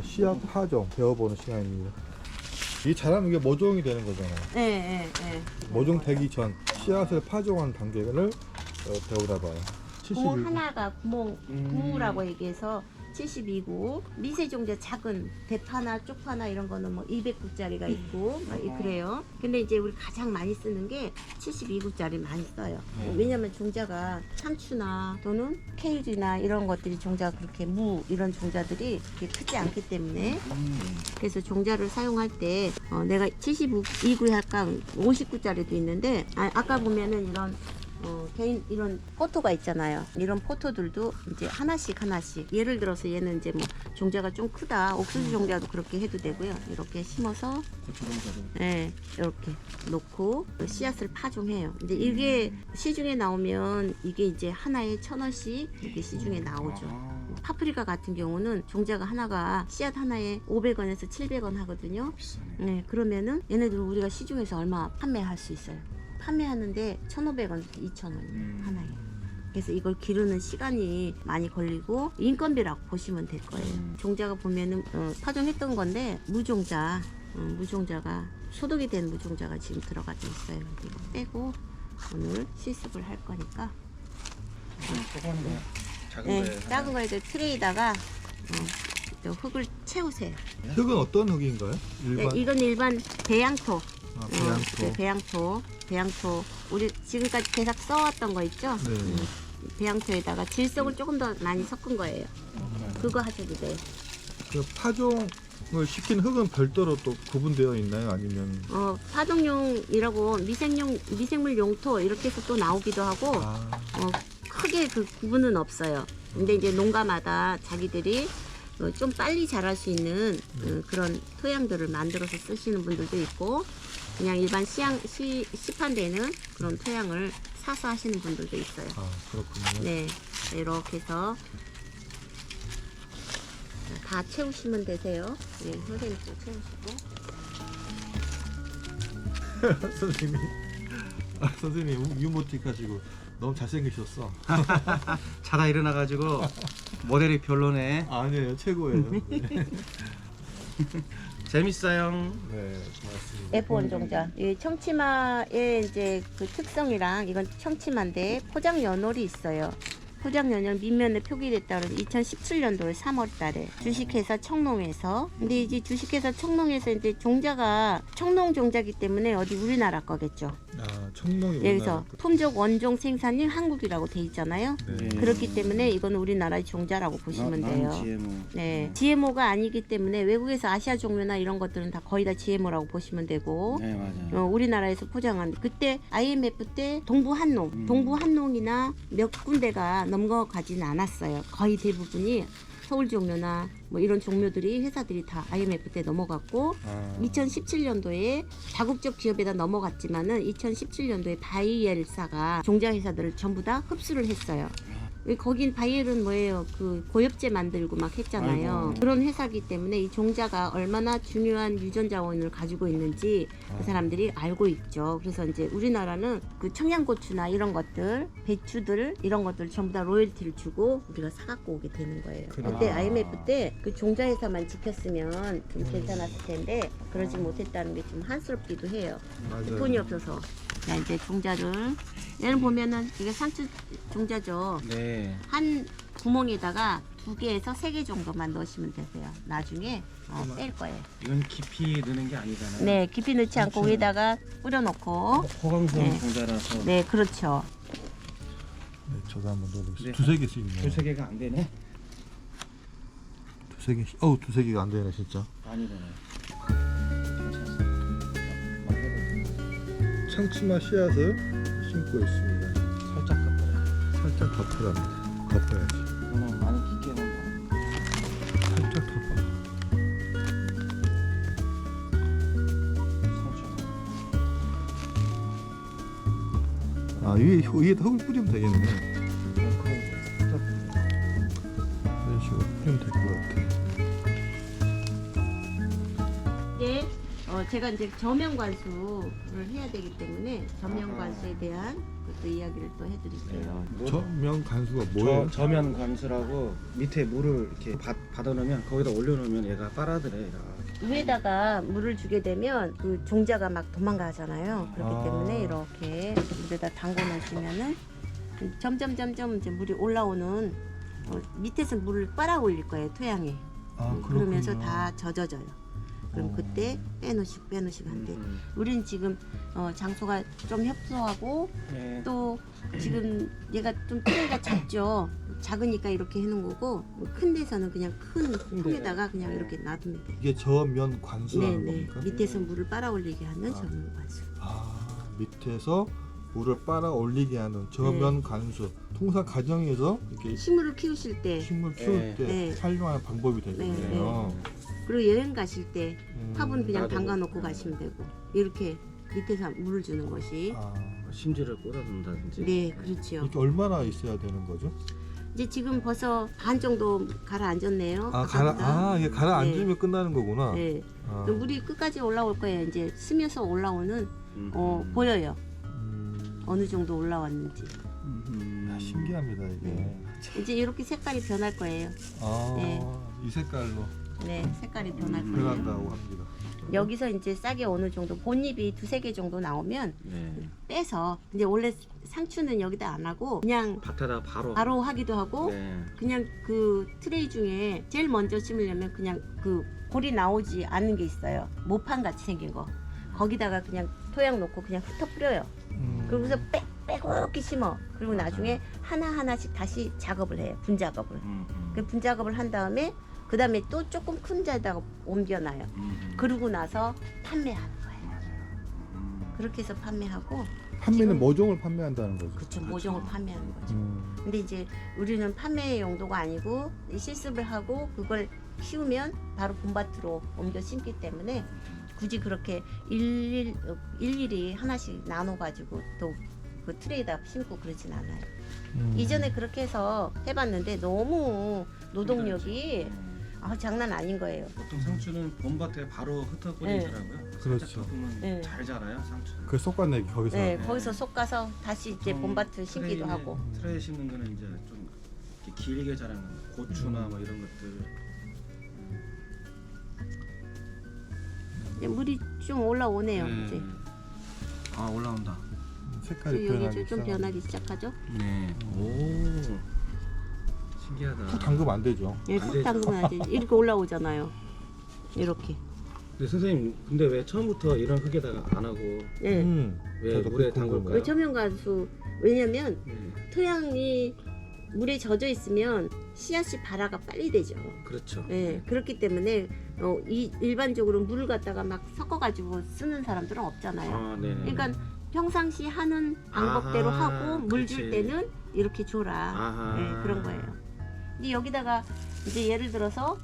씨앗 파종 배워보는 시간입니다. 이 잘하면 이게 모종이 되는 거잖아요. 네. 모종 되기 전 씨앗을 파종하는 단계를 배우나 봐요. 구멍 72구. 하나가 구멍 9라고 얘기해서 72구. 미세종자 작은 대파나 쪽파나 이런 거는 뭐 200구짜리가 있고 막 그래요. 근데 이제 우리 가장 많이 쓰는 게 72구짜리 많이 써요. 왜냐면 종자가 상추나 또는 케일이나 이런 것들이 종자가 그렇게 이런 종자들이 그렇게 크지 않기 때문에 그래서 종자를 사용할 때 내가 72구 할까 50구짜리도 있는데 아까 보면은 이런 개인 이런 포토가 있잖아요. 이런 포토들도 이제 하나씩 예를 들어서 얘는 이제 뭐 종자가 좀 크다 옥수수 종자도 그렇게 해도 되고요. 이렇게 심어서 네, 이렇게 놓고 씨앗을 파종해요. 근데 이게 시중에 나오면 이게 이제 하나에 1,000원씩 이렇게 시중에 나오죠. 파프리카 같은 경우는 종자가 하나가 씨앗 하나에 500원에서 700원 하거든요. 네, 그러면은 얘네들 우리가 시중에서 얼마 판매할 수 있어요? 판매하는데 1,500원, 2,000원 하나에. 그래서 이걸 기르는 시간이 많이 걸리고 인건비라고 보시면 될 거예요. 종자가 보면은 파종했던 건데 무종자가 소독이 된 무종자가 지금 들어가 있어요. 이거 빼고 오늘 실습을 할 거니까. 작은 거에 작은 거에 또 흙을 채우세요. 흙은 어떤 흙인가요? 네, 이건 일반 배양토. 배양토. 배양토. 우리 지금까지 계속 써왔던 거 있죠? 네. 배양토에다가 질석을 조금 더 많이 섞은 거예요. 그거 하셔도 돼요. 그 파종을 시킨 흙은 별도로 또 구분되어 있나요? 아니면 파종용이라고 미생물 용토 이렇게 해서 또 나오기도 하고 크게 그 구분은 없어요. 근데 이제 농가마다 자기들이 좀 빨리 자랄 수 있는 그런 토양들을 만들어서 쓰시는 분들도 있고 그냥 일반 시판되는 그런 토양을 사서 하시는 분들도 있어요. 그렇군요. 네, 이렇게 해서 다 채우시면 되세요. 네, 선생님도 채우시고. 선생님 유모틱 하시고 너무 잘생기셨어. 자다 일어나가지고 모델이 별로네. 아니에요, 최고예요. 재밌어요. 네, 고맙습니다. F1 종자. 이 청치마의 이제 그 특성이랑 이건 청치마인데 포장 연월이 있어요. 포장 연월 밑면에 표기됐다 그래서 2017년도에 3월 달에 주식회사 청농에서. 근데 이제 주식회사 청농에서 이제 종자가 청농 종자기 때문에 어디 우리나라 거겠죠. 청농이 여기서 품종 원종 생산이 한국이라고 돼 있잖아요. 네. 그렇기 때문에 이건 우리나라의 종자라고 보시면 돼요. GMO. 네, GMO가 아니기 때문에 외국에서 아시아 종류나 이런 것들은 다 거의 다 GMO라고 보시면 되고 네, 맞아요. 우리나라에서 포장한 그때 IMF 때 동부한농이나 몇 군데가 넘어가지는 않았어요. 거의 대부분이 서울 종묘나 뭐 이런 종묘들이 회사들이 다 IMF 때 넘어갔고 2017년도에 다국적 기업에다 넘어갔지만은 2017년도에 바이엘사가 종자 회사들을 전부 다 흡수를 했어요. 거긴 바이엘은 뭐예요? 그 고엽제 만들고 막 했잖아요. 아이고. 그런 회사기 때문에 이 종자가 얼마나 중요한 유전 자원을 가지고 있는지 그 사람들이 알고 있죠. 그래서 이제 우리나라는 그 청양고추나 이런 것들, 배추들 이런 것들 전부 다 로열티를 주고 우리가 사갖고 오게 되는 거예요. 그때 IMF 때 그 종자 회사만 지켰으면 좀 괜찮았을 텐데 그러지 못했다는 게 좀 한스럽기도 해요. 맞아요. 돈이 없어서. 자, 이제 종자를 얘는 보면은 이게 상추 종자죠. 네. 한 구멍에다가 2개에서 3개 정도만 넣으시면 되세요. 나중에 뺄 거예요. 이건 깊이 넣는 게 아니잖아요. 네, 깊이 넣지 않고 위에다가 뿌려놓고. 호강성 네. 종자라서 네, 그렇죠. 네, 저도 한번 넣어보겠습니다. 네. 두세 개씩 있네요. 두세 개가 안 되네. 두세 개씩. 두세 개가 안 되네 진짜. 많이 되네. 청치마 씨앗을 심고 있습니다. 살짝 덮어요. 살짝 덮으랍니다. 덮어야지. 이거는 많이 깊게 넣는 살짝 덮어. 위에다 흙을 뿌리면 되겠네. 이런 식으로 뿌리면 될 것 같아. 네, 제가 이제 저면 관수를 해야 되기 때문에 저면 관수에 대한 또 이야기를 또 해드릴게요. 저면 간수가 뭐예요? 저면 관수라고 밑에 물을 이렇게 받아놓으면 거기다 올려놓으면 얘가 빨아들여. 얘가. 위에다가 물을 주게 되면 그 종자가 막 도망가잖아요. 그렇기 아. 때문에 이렇게 물에다 담궈 놓으시면은 점점 이제 물이 올라오는 밑에서 물을 빨아 올릴 거예요, 토양에. 그러면서 그렇군요. 다 젖어져요. 그럼 그때 빼놓으시고 한데 우리는 지금 장소가 좀 협소하고 네. 또 지금 얘가 좀 트레이가 작죠. 작으니까 이렇게 해놓은 거고 큰 데서는 그냥 큰 통에다가 그냥 이렇게 놔두면 돼요. 이게 저면 관수라는 네네. 겁니까? 밑에서 물을 빨아 올리게 하는 저면 관수. 밑에서 물을 빨아 올리게 하는 저면 네. 관수. 통상 가정에서 이렇게 식물을 키우실 때 식물 키울 네. 때 네. 활용하는 방법이 되겠네요. 그리고 여행 가실 때 화분 그냥 놔두고. 담가 놓고 가시면 되고 이렇게 밑에서 물을 주는 것이 심지를 꽂아둔다든지. 네 그렇죠. 이렇게 얼마나 있어야 되는 거죠? 이제 지금 벌써 반 정도 가라앉았네요. 아까보다. 이게 가라앉으면 끝나는 거구나. 네. 그 물이 끝까지 올라올 거예요. 이제 스며서 올라오는 보여요. 어느 정도 올라왔는지. 야, 신기합니다 이게. 네. 이제 이렇게 색깔이 변할 거예요. 네. 이 색깔로 네, 색깔이 변할 거예요. 변한다고 합니다. 여기서 이제 싹이 어느 정도 본잎이 2-3개 정도 나오면 네. 빼서 이제 원래 상추는 여기다 안 하고 그냥 밭에다 바로 하기도 하고 네. 그냥 그 트레이 중에 제일 먼저 심으려면 그냥 그 골이 나오지 않는 게 있어요. 모판 같이 생긴 거. 거기다가 그냥 토양 놓고 그냥 흩어 뿌려요. 그러고서 빼곡히 심어. 그리고 나중에 하나하나씩 다시 작업을 해요. 분작업을. 그 분작업을 한 다음에 그 다음에 또 조금 큰 자에다가 옮겨놔요. 그러고 나서 판매하는 거예요. 그렇게 해서 판매하고 판매는 지금- 모종을 판매한다는 거죠. 그쵸, 모종을 판매하는 거죠. 음. 근데 이제 우리는 판매 용도가 아니고 실습을 하고 그걸 키우면 바로 봄밭으로 옮겨 심기 때문에 굳이 그렇게 일일이 하나씩 나눠가지고 또 그 트레이에다 심고 그러진 않아요. 이전에 그렇게 해서 해봤는데 너무 노동력이 장난 아닌 거예요. 보통 상추는 봄밭에 바로 흩어 뿌리더라고요. 그렇죠. 네. 잘 자라요 상추는. 그 쏙가내기 거기서. 네, 거기서 솎아서 다시 이제 보통 봄밭을 심기도 트레이에- 하고. 트레이 심는 거는 이제 좀 이렇게 길게 자라는 고추나 뭐 이런 것들. 이제 물이 좀 올라오네요. 네. 이제 올라온다. 색깔이 여기 변하기 좀 변하기 시작하죠. 네. 오. 신기하다. 푹 담그면 안 되죠. 예, 안 푹 되죠. 담그면 안 되지. 이렇게 올라오잖아요. 이렇게. 근데 선생님, 근데 왜 처음부터 이런 흙에다가 안 하고 예. 왜 저도 물에 궁금해요. 담글까요? 왜 저면가수? 왜냐면 네. 토양이 물에 젖어 있으면 씨앗이 발화가 빨리 되죠. 그렇죠. 예, 그렇기 때문에 일반적으로 물을 갖다가 막 섞어가지고 쓰는 사람들은 없잖아요. 네. 그러니까 평상시 하는 방법대로 아하, 하고 물 줄 그치. 때는 이렇게 줘라. 아하. 예, 그런 거예요. 근데 여기다가 이제 예를 들어서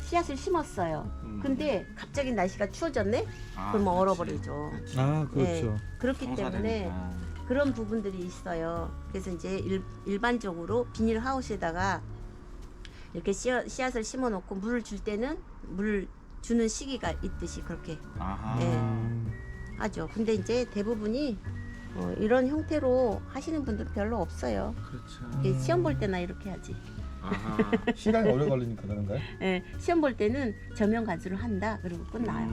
씨앗을 심었어요. 근데 갑자기 날씨가 추워졌네? 그러면 얼어버리죠. 그렇죠. 그렇기 때문에 그런 부분들이 있어요. 그래서 이제 일반적으로 비닐하우스에다가 이렇게 씨앗을 심어 놓고 물을 줄 때는 물 주는 시기가 있듯이 그렇게 아하. 네. 하죠. 근데 이제 대부분이 이런 형태로 하시는 분들은 별로 없어요. 그렇죠. 이게 시험 볼 때나 이렇게 하지. 아하. 시간이 오래 걸리니까 그런가요? 예, 시험 볼 때는 저면 관수를 한다. 그리고 끝나요.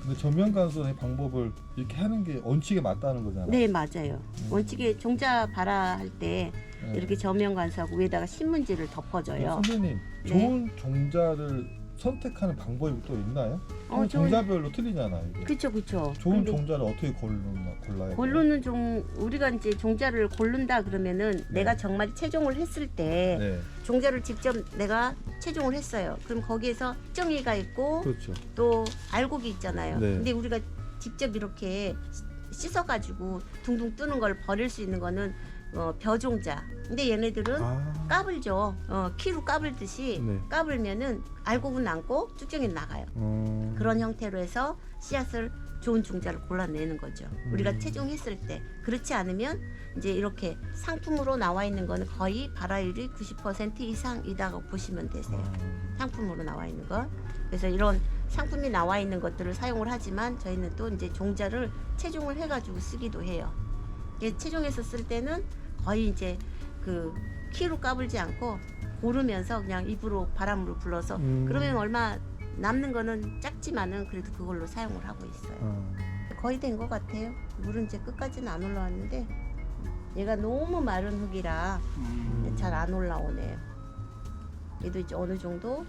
근데 저면 간수의 방법을 이렇게 하는 게 원칙에 맞다는 거잖아요. 네, 맞아요. 원칙에 종자 발화할 때 네. 이렇게 저면 관수하고 위에다가 신문지를 덮어줘요. 선생님, 좋은 종자를 선택하는 방법이 또 있나요? 좋은- 종자별로 틀리잖아요. 이게. 그쵸. 좋은 근데 종자를 어떻게 골라요? 고르는 우리가 이제 종자를 고른다 그러면은 내가 정말 채종을 했을 때 네, 종자를 직접 내가 채종을 했어요. 그럼 거기에서 특정이가 있고 그렇죠. 또 알곡이 있잖아요. 네. 근데 우리가 직접 이렇게 씻어가지고 둥둥 뜨는 걸 버릴 수 있는 거는 벼종자. 근데 얘네들은 까불죠. 키로 까불듯이 네. 까불면은 알곡은 남고 쭉정이는 나가요. 그런 형태로 해서 씨앗을 좋은 종자를 골라내는 거죠. 우리가 채종했을 때. 그렇지 않으면 이제 이렇게 상품으로 나와 있는 거는 거의 발화율이 90% 이상이다고 보시면 되세요. 상품으로 나와 있는 건. 그래서 이런 상품이 나와 있는 것들을 사용을 하지만 저희는 또 이제 종자를 체종을 해가지고 쓰기도 해요. 이게 체종해서 쓸 때는 거의 이제 그 키로 까불지 않고 고르면서 그냥 입으로 바람으로 불러서 그러면 얼마 남는 거는 작지만은 그래도 그걸로 사용을 하고 있어요. 거의 된 것 같아요. 물은 이제 끝까지는 안 올라왔는데 얘가 너무 마른 흙이라 잘 안 올라오네요. 얘도 이제 어느 정도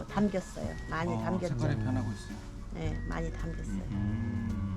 담겼어요. 많이 담겼죠. 색깔이 변하고 있어요. 네, 많이 담겼어요.